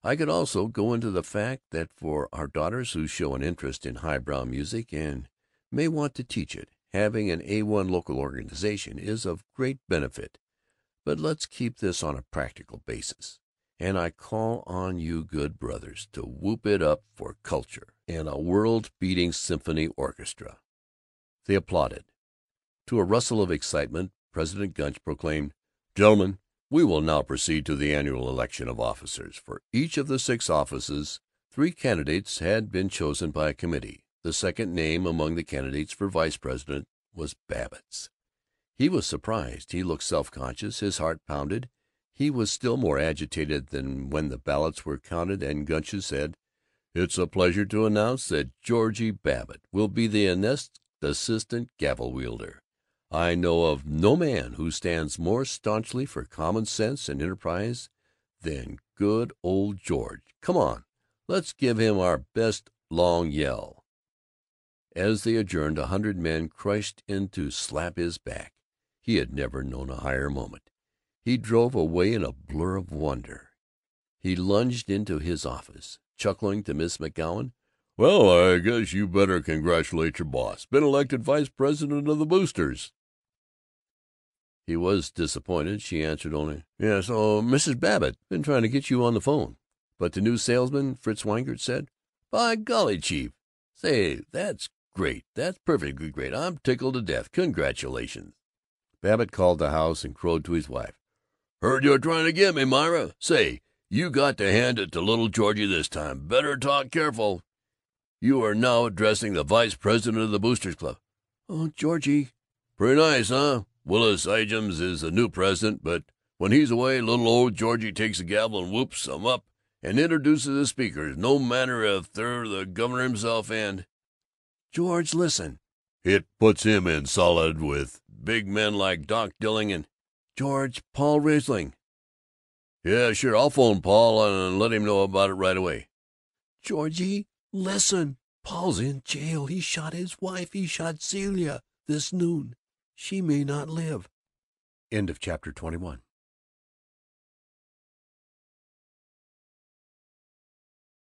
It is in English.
I could also go into the fact that for our daughters who show an interest in highbrow music and may want to teach it, having an A1 local organization is of great benefit. But let's keep this on a practical basis, and I call on you good brothers to whoop it up for culture and a world-beating symphony orchestra." They applauded. To a rustle of excitement, President Gunch proclaimed, "Gentlemen, we will now proceed to the annual election of officers. For each of the 6 offices, 3 candidates had been chosen by a committee. The second name among the candidates for vice president was Babbitt's. He was surprised. He looked self-conscious. His heart pounded. He was still more agitated than when the ballots were counted, and Gunch said, "It's a pleasure to announce that Georgie Babbitt will be the next assistant gavel-wielder. I know of no man who stands more staunchly for common sense and enterprise than good old George. Come on, let's give him our best long yell." As they adjourned, 100 men crushed in to slap his back. He had never known a higher moment. He drove away in a blur of wonder. He lunged into his office, chuckling to Miss McGowan, "Well, I guess you better congratulate your boss. Been elected vice president of the Boosters." He was disappointed. She answered only, "Yes, oh, Mrs. Babbitt. Been trying to get you on the phone." But the new salesman, Fritz Weingart, said, "By golly, Chief! Say, that's great. That's perfectly great. I'm tickled to death. Congratulations." Babbitt called the house and crowed to his wife, "Heard you're trying to get me, Myra. Say, you got to hand it to little Georgie this time. Better talk careful. You are now addressing the vice president of the Boosters Club." "Oh, Georgie." "Pretty nice, huh? Willis Ijams is the new president, but when he's away, little old Georgie takes the gavel and whoops 'em up and introduces the speakers, no matter if they're the governor himself and—" "George, listen." "It puts him in solid with big men like Doc Dilling and—" "George, Paul Riesling." "Yeah, sure, I'll phone Paul and let him know about it right away." "Georgie, listen. Paul's in jail. He shot his wife. He shot Celia this noon. She may not live." End of chapter 21.